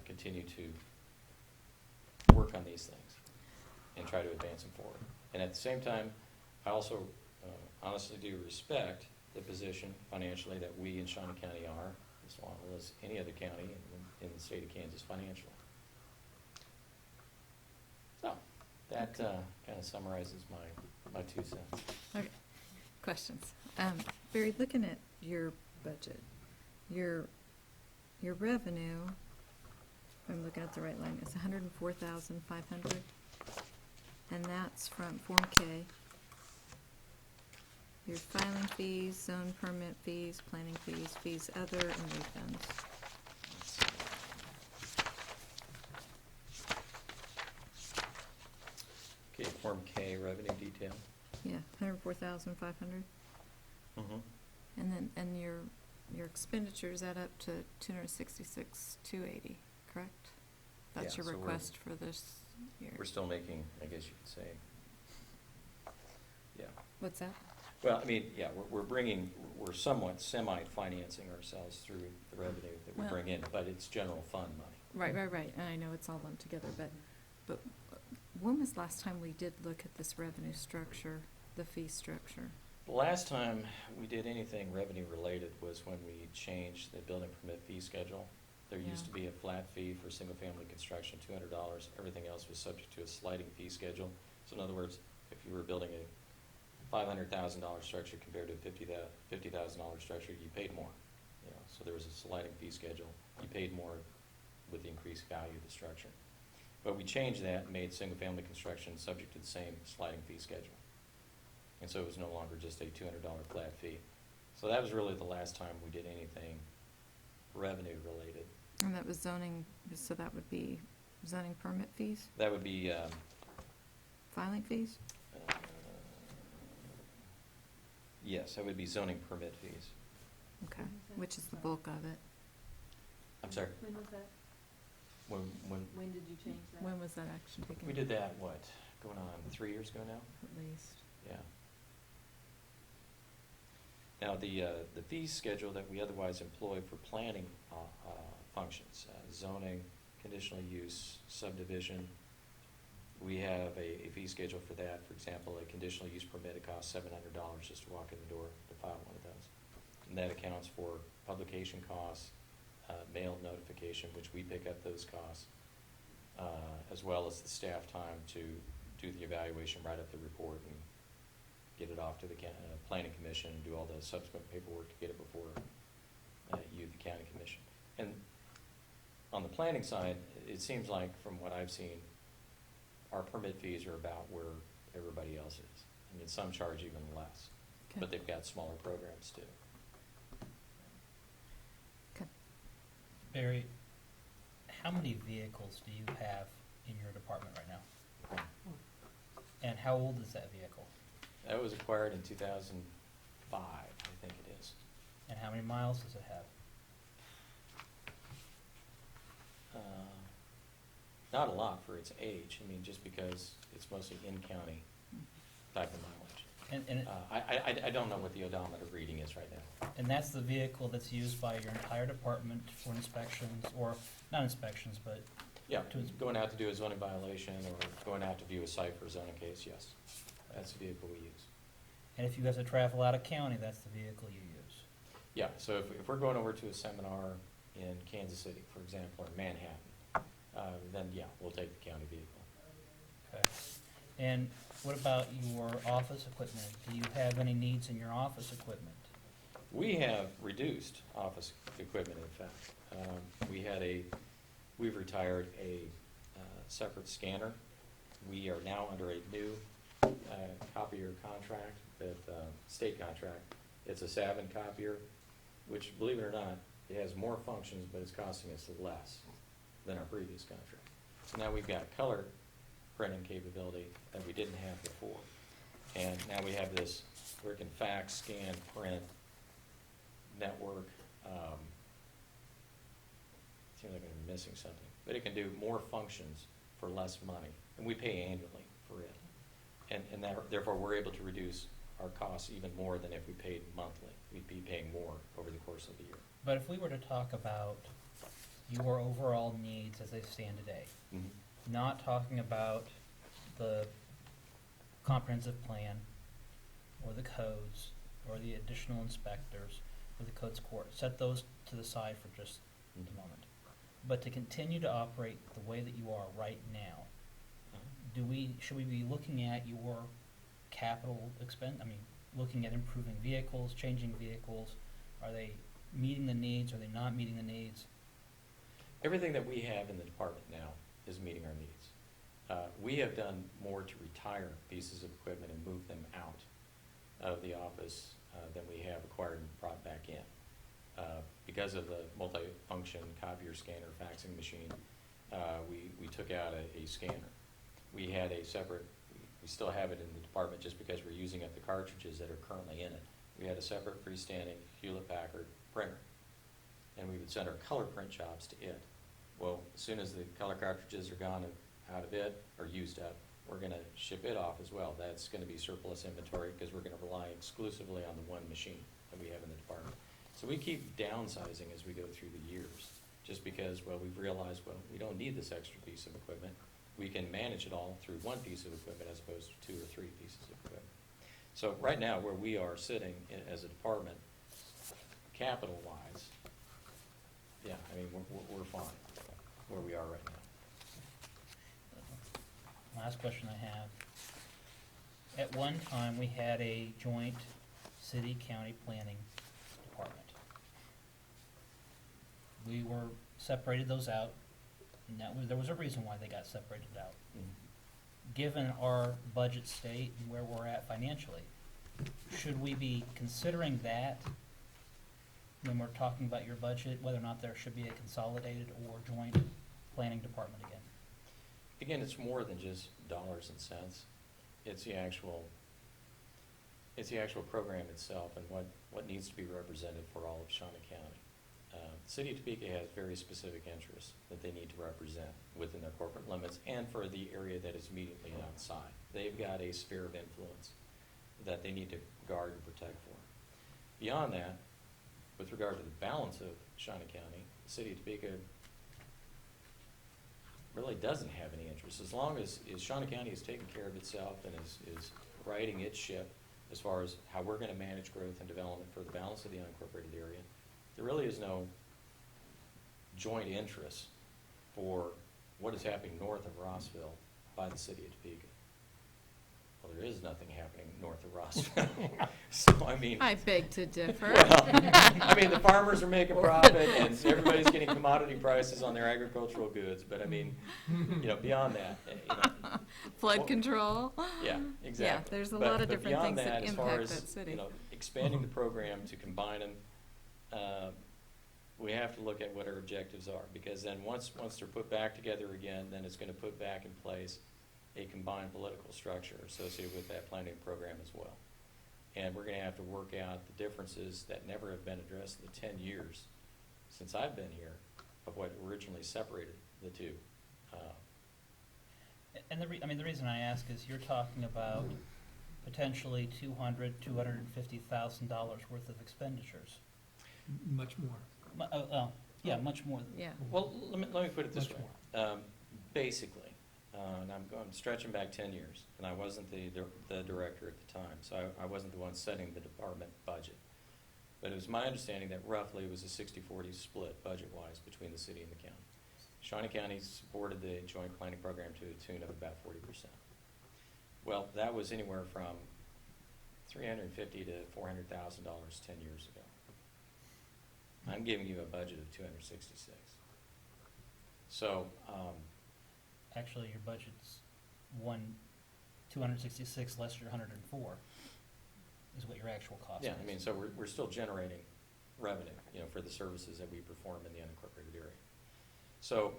continue to work on these things and try to advance them forward. And at the same time, I also honestly do respect the position financially that we in Shawnee County are, as well as any other county in the state of Kansas financially. So that kind of summarizes my 2 cents. Okay. Questions? Barry, looking at your budget, your revenue, if I'm looking at the right line, is 104,500, and that's from Form K. Your filing fees, zone permit fees, planning fees, fees other, and refunds. Okay, Form K, revenue detail. Yeah, 104,500. Mm-hmm. And your expenditures add up to 266,280, correct? That's Yeah, your so we're- request for this year. We're still making, I guess you could say, yeah. What's that? Well, I mean, yeah, we're somewhat semi-financing ourselves through the revenue that we Well- bring in, but it's general fund money. Right, and I know it's all lumped together, but when was the last time we did look at this revenue structure, the fee structure? The last time we did anything revenue-related was when we changed the building permit fee schedule. There used to Yeah. be a flat fee for single-family construction, $200. Everything else was subject to a sliding fee schedule. So in other words, if you were building a $500,000 structure compared to a $50,000 structure, you paid more. You know, so there was a sliding fee schedule. You paid more with the increased value of the structure. But we changed that and made single-family construction subject to the same sliding fee schedule. And so it was no longer just a $200 flat fee. So that was really the last time we did anything revenue-related. And that was zoning, so that would be zoning permit fees, That would be, filing fees? yes, that would be zoning permit fees. Okay, which is the bulk of it. I'm sorry, When was that? when When did you change that? When was that action taken? we did that, what, going on 3 years ago now? At least. Yeah. Now, the fee schedule that we otherwise employ for planning functions, zoning, conditional use, subdivision, we have a fee schedule for that. For example, a conditional use permit, it costs $700 just to walk in the door to file one of those. And that accounts for publication costs, mail notification, which we pick up those costs, as well as the staff time to do the evaluation, write up the report, and get it off to the planning commission, and do all the subsequent paperwork to get it before you, the county commission. And on the planning side, it seems like, from what I've seen, our permit fees are about where everybody else is. I mean, some charge even less, Okay. but they've got smaller programs too. Okay. Barry, how many vehicles do you have in your department right now? And how old is that vehicle? That was acquired in 2005, I think it is. And how many miles does it have? Not a lot for its age, I mean, just because it's mostly in-county type of mileage. And I don't know what the odometer reading is right now. and that's the vehicle that's used by your entire department for inspections, or not inspections, but Yeah, To- going out to do a zoning violation or going out to view a site for a zoning case, yes. That's the vehicle we use. and if you have to travel out of county, that's the vehicle you use. Yeah, so if we're going over to a seminar in Kansas City, for example, or Manhattan, then yeah, we'll take the county vehicle. Okay. And what about your office equipment? Do you have any needs in your office equipment? We have reduced office equipment, in fact. We've retired a separate scanner. We are now under a new copier contract, state contract. It's a Savin copier, which, believe it or not, it has more functions, but it's costing us less than our previous contract. So now we've got color printing capability that we didn't have before. And now we have this, where it can fax, scan, print, network. Seems like I'm missing something, but it can do more functions for less money, and we pay annually for it. And therefore, we're able to reduce our costs even more than if we paid monthly. We'd be paying more over the course of the year. But if we were to talk about your overall needs as they stand today, not talking about the comprehensive plan, or the codes, or the additional inspectors, or the codes court, set those to the side for just the moment. But to continue to operate the way that you are right now, should we be looking at your capital looking at improving vehicles, changing vehicles? Are they meeting the needs? Are they not meeting the needs? Everything that we have in the department now is meeting our needs. We have done more to retire pieces of equipment and move them out of the office than we have acquired and brought back in. Because of the multi-function copier, scanner, faxing machine, we took out a scanner. We had a separate, we still have it in the department just because we're using up the cartridges that are currently in it. We had a separate freestanding Hewlett-Packard printer, and we would send our color print jobs to it. Well, as soon as the color cartridges are gone out of it or used up, we're going to ship it off as well. That's going to be surplus inventory because we're going to rely exclusively on the one machine that we have in the department. So we keep downsizing as we go through the years, just because, well, we've realized, well, we don't need this extra piece of equipment. We can manage it all through one piece of equipment as opposed to 2 or 3 pieces of equipment. So right now, where we are sitting as a department, capital-wise, yeah, I mean, we're fine where we are right now. Last question I have. At one time, we had a joint city-county planning department. We were separated those out, and there was a reason why they got separated out. Given our budget state and where we're at financially, should we be considering that when we're talking about your budget, whether or not there should be a consolidated or joint planning department again? Again, it's more than just dollars and cents. It's the actual program itself and what needs to be represented for all of Shawnee County. The City of Topeka has very specific interests that they need to represent within their corporate limits and for the area that is immediately outside. They've got a sphere of influence that they need to guard and protect for. Beyond that, with regard to the balance of Shawnee County, the City of Topeka really doesn't have any interest. As long as Shawnee County is taking care of itself and is righting its ship as far as how we're going to manage growth and development for the balance of the unincorporated area, there really is no joint interest for what is happening north of Rossville by the City of Topeka. Well, there is nothing happening north of Rossville. So, I mean. I beg to differ. Well, I mean, the farmers are making profit and everybody's getting commodity prices on their agricultural goods, but I mean, beyond that, Flood well, control. Yeah, exactly. Yeah, there's a But- lot of but different beyond things that as far impact as, that city. expanding the program to combine them, we have to look at what our objectives are, because then once they're put back together again, then it's going to put back in place a combined political structure associated with that planning program as well. And we're going to have to work out the differences that never have been addressed in the 10 years since I've been here of what originally separated the two. And the reason I ask is you're talking about potentially $250,000 worth of expenditures. Much more. Yeah, much more. Yeah. Well, let me put it this Much way. Basically, and I'm stretching back 10 years, and I wasn't the director at the time, so I wasn't the one setting the department budget. But it was my understanding that roughly it was a 60-40 split budget-wise between the city and the county. Shawnee County supported the joint planning program to a tune of about 40%. Well, that was anywhere from $350,000 to $400,000 10 years ago. I'm giving you a budget of 266. So, Actually, your budget's 266 less your 104 is what your actual cost is. yeah, I mean, so we're still generating revenue, for the services that we perform in the unincorporated area. So,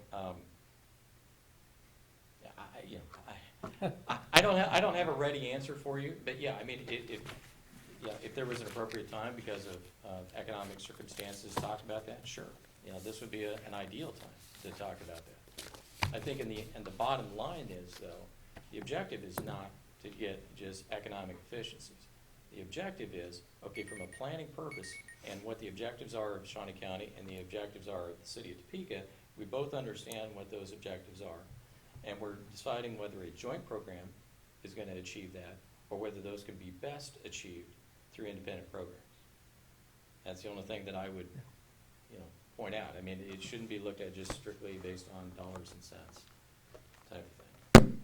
I don't have a ready answer for you, but yeah, I mean, if there was an appropriate time because of economic circumstances, talk about that, sure. This would be an ideal time to talk about that. I think and the bottom line is, though, the objective is not to get just economic efficiencies. The objective is, okay, from a planning purpose and what the objectives are of Shawnee County and the objectives are of the City of Topeka, we both understand what those objectives are. And we're deciding whether a joint program is going to achieve that or whether those can be best achieved through independent programs. That's the only thing that I would, point out. I mean, it shouldn't be looked at just strictly based on dollars and cents type of thing.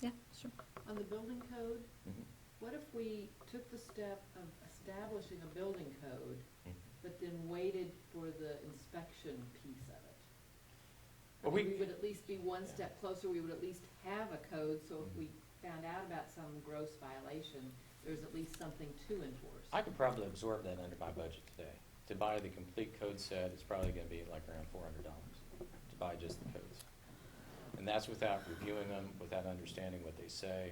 Yeah, sure. On the building code, Mhm. What if we took the step of establishing a building code, but then waited for the inspection piece of it? Well, We would at least be one step closer, we would at least have a code, so if we found out about some gross violation, there's at least something to enforce. I could probably absorb that under my budget today. To buy the complete code set, it's probably gonna be like around $400 to buy just the codes. And that's without reviewing them, without understanding what they say,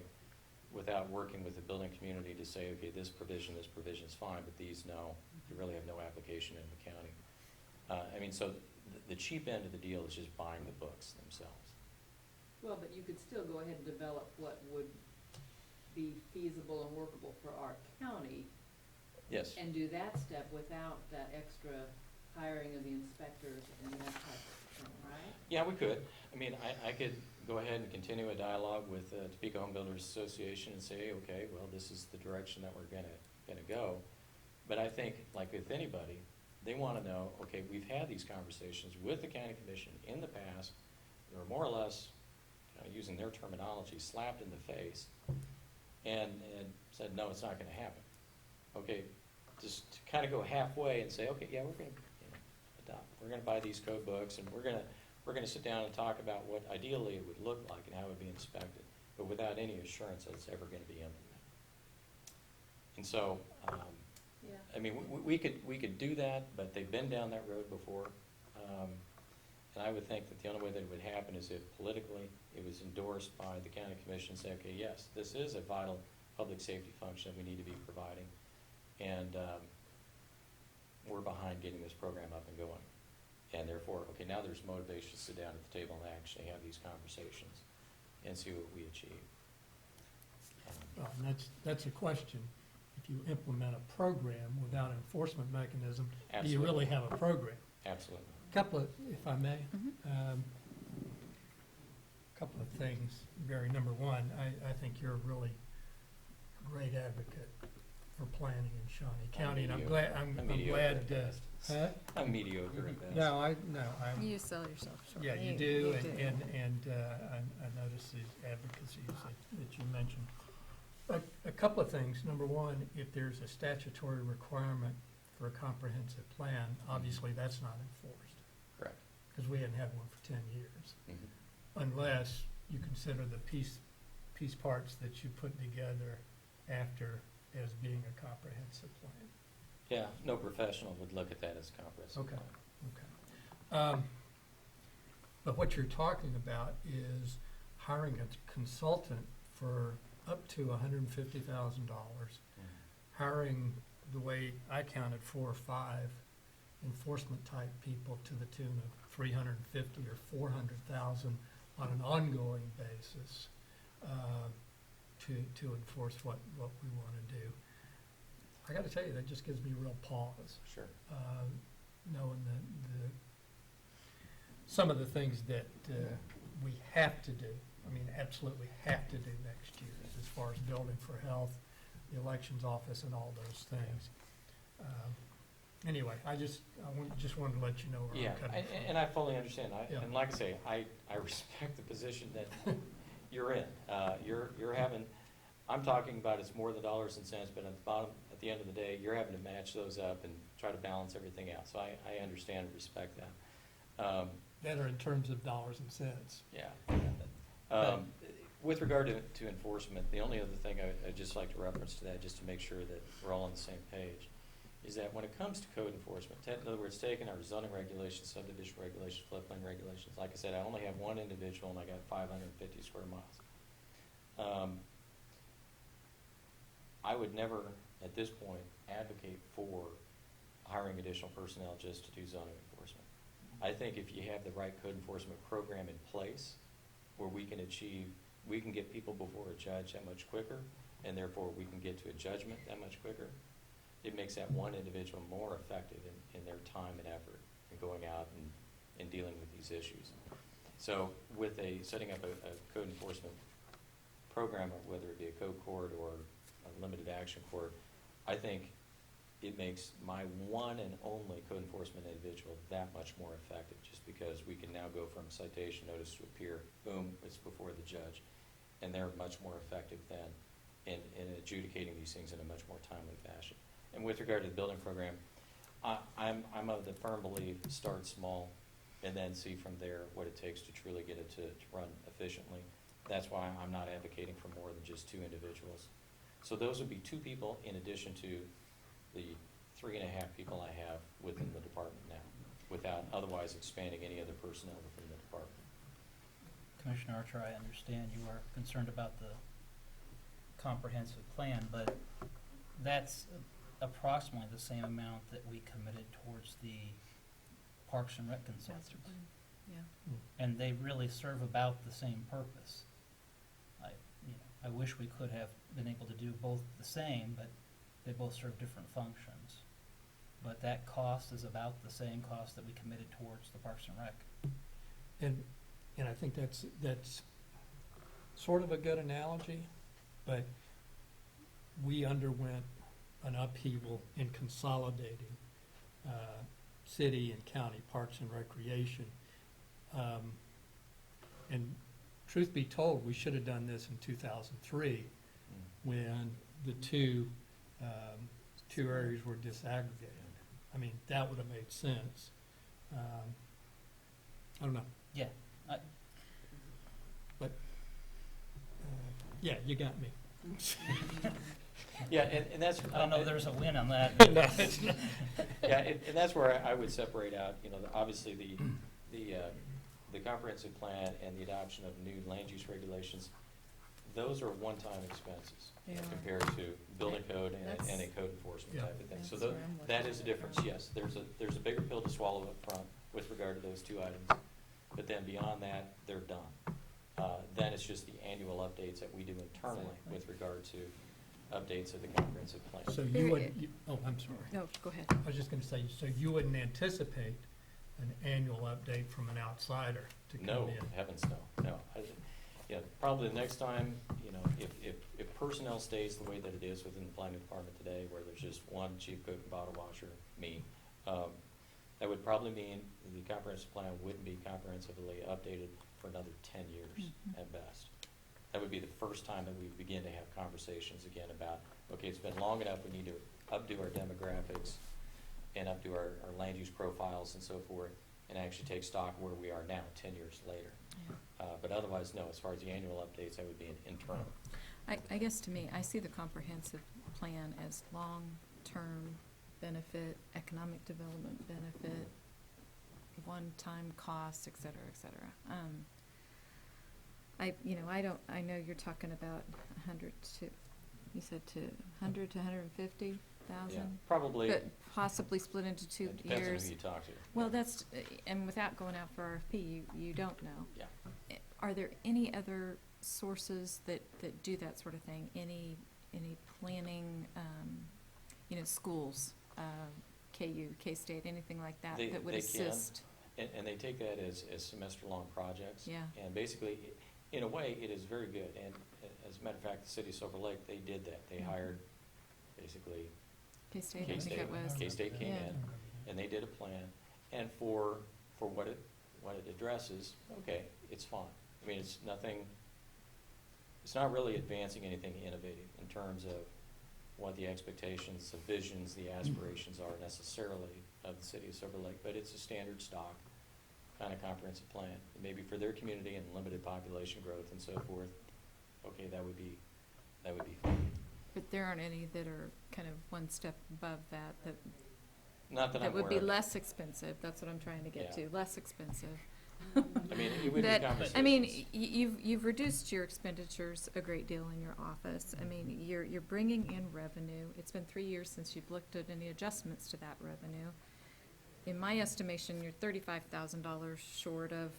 without working with the building community to say, okay, this provision is fine, but these, no, you really have no application in the county. I mean, so the cheap end of the deal is just buying the books themselves. Well, but you could still go ahead and develop what would be feasible and workable for our county, Yes. and do that step without that extra hiring of the inspectors and that type of thing, right? Yeah, we could. I mean, I could go ahead and continue a dialogue with Topeka Home Builders Association and say, okay, well, this is the direction that we're gonna go. But I think, like with anybody, they wanna know, okay, we've had these conversations with the county commission in the past, they were more or less, using their terminology, slapped in the face, and said, no, it's not gonna happen. Okay, just to kind of go halfway and say, okay, yeah, we're gonna, adopt, we're gonna buy these code books, and we're gonna sit down and talk about what ideally it would look like and how it would be inspected, but without any assurance that it's ever gonna be implemented. And so, Yeah. I mean, we could do that, but they've been down that road before. And I would think that the only way that it would happen is if politically it was endorsed by the county commission, say, okay, yes, this is a vital public safety function we need to be providing. And we're behind getting this program up and going. And therefore, okay, now there's motivation to sit down at the table and actually have these conversations and see what we achieve. Well, and that's a question. If you implement a program without enforcement mechanism, do you really have a program? Absolutely. Couple of, if I may, Mhm. couple of things, Barry. Number one, I think you're a really great advocate for planning in Shawnee County, and I'm glad, I'm mediocre glad, at best. huh? I'm mediocre at best. No, I'm, You sell yourself short. yeah, you do, and I noticed the advocacies that you mentioned. A couple of things. Number one, if there's a statutory requirement for a comprehensive plan, obviously that's not enforced, Correct. because we hadn't had one for 10 years. Mhm. Unless you consider the piece parts that you put together after as being a comprehensive plan. Yeah, no professional would look at that as comprehensive. Okay. plan. Okay. But what you're talking about is hiring a consultant for up to $150,000, hiring, the way I counted, 4 or 5 enforcement type people to the tune of $350,000 or $400,000 on an ongoing basis to enforce what we want to do. I got to tell you, that just gives me real pause, Sure. knowing that some of the things that we have to do, I mean, absolutely have to do next year, as far as building for health, the elections office, and all those things. Anyway, I just wanted to let you know where Yeah, I'm coming from. and I fully understand. Yeah. And like I say, I respect the position that you're in. You're having, I'm talking about it's more the dollars and cents, but at the end of the day, you're having to match those up and try to balance everything out. So I understand and respect that. That are in terms of dollars and cents. Yeah. With regard to enforcement, the only other thing I'd just like to reference to that, just to make sure that we're all on the same page, is that when it comes to code enforcement, in other words, taking our zoning regulations, subdivision regulations, floodplain regulations, like I said, I only have one individual and I got 550 square miles. I would never, at this point, advocate for hiring additional personnel just to do zoning enforcement. I think if you have the right code enforcement program in place, where we can get people before a judge that much quicker, and therefore we can get to a judgment that much quicker, it makes that one individual more effective in their time and effort in going out and dealing with these issues. So with setting up a code enforcement program, whether it be a code court or a limited action court, I think it makes my one and only code enforcement individual that much more effective, just because we can now go from citation notice to appear, boom, it's before the judge, and they're much more effective than in adjudicating these things in a much more timely fashion. And with regard to the building program, I'm of the firm belief, start small and then see from there what it takes to truly get it to run efficiently. That's why I'm not advocating for more than just 2 individuals. So those would be 2 people in addition to the 3.5 people I have within the department now, without otherwise expanding any other personnel within the department. Commissioner Archer, I understand you are concerned about the comprehensive plan, but that's approximately the same amount that we committed towards the Parks and Rec Master consultants. plan, yeah. And they really serve about the same purpose. I wish we could have been able to do both the same, but they both serve different functions. But that cost is about the same cost that we committed towards the Parks and Rec. And I think that's sort of a good analogy, but we underwent an upheaval in consolidating city and county parks and recreation. And truth be told, we should have done this in 2003 when the two areas were disaggregated. I mean, that would have made sense. I don't know. Yeah, Yeah, you got me. Yeah, and that's. I don't know if there's a win on that. Yeah, and that's where I would separate out, obviously the comprehensive plan and the adoption of new land use regulations. Those are one-time expenses Yeah. compared to building code and That's- a code enforcement Yeah. type of thing. So That's where I'm that looking is a at. difference, yes. There's a bigger pill to swallow up front with regard to those 2 items. But then beyond that, they're done. Then it's just the annual updates that we do internally Exactly. with regard to updates of the comprehensive plan. So Very you would, good. oh, I'm sorry. No, go ahead. I was just gonna say, so you wouldn't anticipate an annual update from an outsider to come No, in? heavens no. Probably the next time, if personnel stays the way that it is within the planning department today, where there's just one chief cook and bottle washer, me, that would probably mean the comprehensive plan wouldn't be comprehensively updated for another 10 years Mhm. at best. That would be the first time that we begin to have conversations again about, okay, it's been long enough, we need to updo our demographics and updo our land use profiles and so forth, and actually take stock where we are now, 10 years later. But otherwise, no, as far as the annual updates, that would be an internal. I guess to me, I see the comprehensive plan as long-term benefit, economic development benefit, one-time costs, et cetera, et cetera. I know you're talking about 100 to, you said to 100 to 150,000? Yeah, probably, But possibly split into 2 it depends on years. who you talk to. Well, and without going out for RFP, you don't know. Yeah. Are there any other sources that do that sort of thing? Any planning, schools, KU, K-State, anything like that, They- that would they can. assist? And they take that as semester-long projects. Yeah. And basically, in a way, it is very good. And as a matter of fact, the city of Silver Lake, they did that. They Mhm. hired basically K-State, I think it was. K-State came Yeah. in, and they did a plan. And for what it addresses, okay, it's fine. I mean, it's not really advancing anything innovative in terms of what the expectations, the visions, the aspirations are necessarily of the city of Silver Lake, but it's a standard stock kind of comprehensive plan. Maybe for their community and limited population growth and so forth, okay, that would be fine. But there aren't any that are kind of one step above that Not that I'm would aware be of. less expensive, that's what I'm trying to get Yeah. to, less expensive. I mean, it would be That, conversations. I mean, you've reduced your expenditures a great deal in your office. I mean, you're bringing in revenue. It's been 3 years since you've looked at any adjustments to that revenue. In my estimation, you're $35,000 short of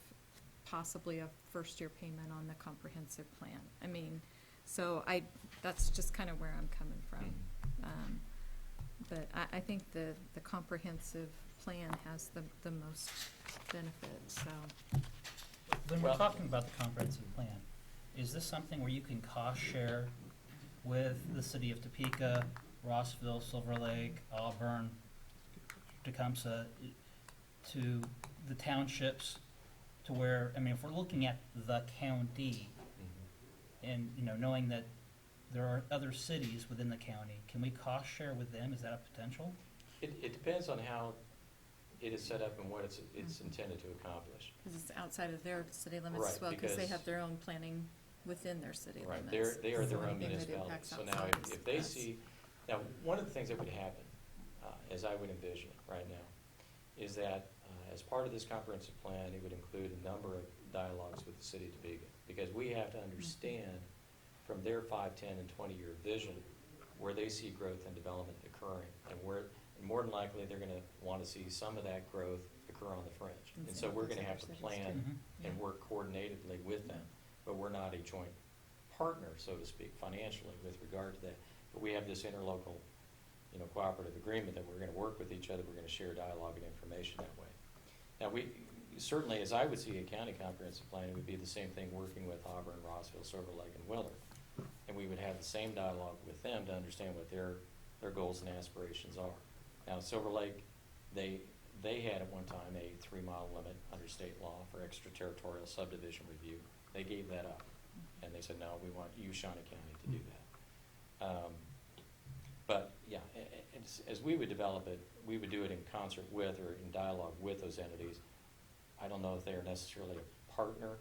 possibly a first-year payment on the comprehensive plan. I mean, so that's just kind of where I'm coming from. But I think the comprehensive plan has the most benefit, so. When we're Well- talking about the comprehensive plan, is this something where you can cost share with the city of Topeka, Rossville, Silver Lake, Auburn, Tecumseh, to the townships, to where, I mean, if we're looking at the county, Mhm. and, knowing that there are other cities within the county. Can we cost share with them? Is that a potential? It depends on how it is set up and what it's intended to accomplish. Because it's outside of their city limits Right, as well, because they because- have their own planning within their city Right, limits. they are their So own anything that municipality. impacts So now, outside if they is us. see, now, one of the things that would happen, as I would envision it right now, is that as part of this comprehensive plan, it would include a number of dialogues with the city of Topeka. Because we have to understand from their 5, 10, and 20-year vision where they see growth and development occurring. And more than likely, they're going to want to see some of that growth occur on the fringe. And so we're going to have to plan and work coordinatedly with them. But we're not a joint partner, so to speak, financially with regard to that. But we have this interlocal, cooperative agreement that we're going to work with each other. We're going to share dialogue and information that way. Now, we certainly, as I would see a county comprehensive plan, it would be the same thing working with Auburn, Rossville, Silver Lake, and Willard. And we would have the same dialogue with them to understand what their goals and aspirations are. Now, Silver Lake, they had at one time a 3-mile limit under state law for extraterritorial subdivision review. They gave that up, and they said, no, we want you, Shawnee County, to do that. But, yeah, as we would develop it, we would do it in concert with or in dialogue with those entities. I don't know if they are necessarily a partner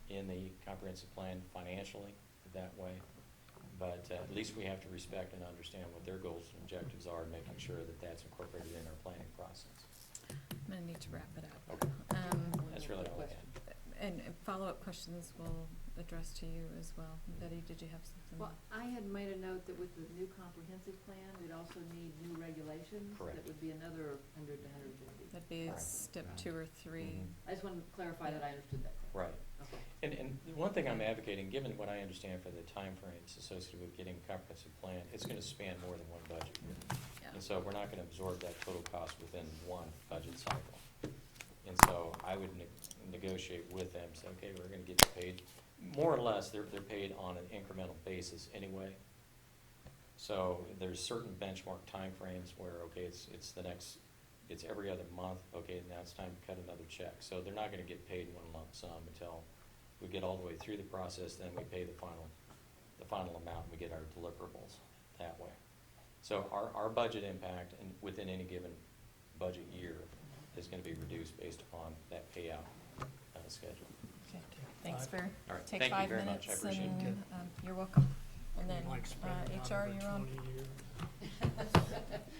in the comprehensive plan financially that way, but at least we have to respect and understand what their goals and objectives are, and making sure that that's incorporated in our planning process. I'm gonna need to wrap it up. Okay. One That's more really all I question. had. And follow-up questions we'll address to you as well. Betty, did you have something? Well, I had made a note that with the new comprehensive plan, we'd also need new regulations. Correct. That would be another 100 to 150. That'd be Right. step 2 or 3. Mhm. I just wanted to clarify that I understood that. Right. Okay. And the one thing I'm advocating, given what I understand for the timeframes associated with getting a comprehensive plan, it's going to span more than one budget year. Yeah. And so we're not going to absorb that total cost within one budget cycle. And so I would negotiate with them, say, okay, we're going to get you paid. More or less, they're paid on an incremental basis anyway. So there's certain benchmark timeframes where, okay, it's every other month, okay, now it's time to cut another check. So they're not going to get paid one lump sum until we get all the way through the process, then we pay the final amount, and we get our deliverables that way. So our budget impact within any given budget year is going to be reduced based upon that payout schedule. Okay, thanks for, All right, take thank you 5 very minutes. much. I appreciate it. And, you're welcome. And then, Like spread it out HR, over you're on. 20 years.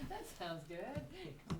That sounds good.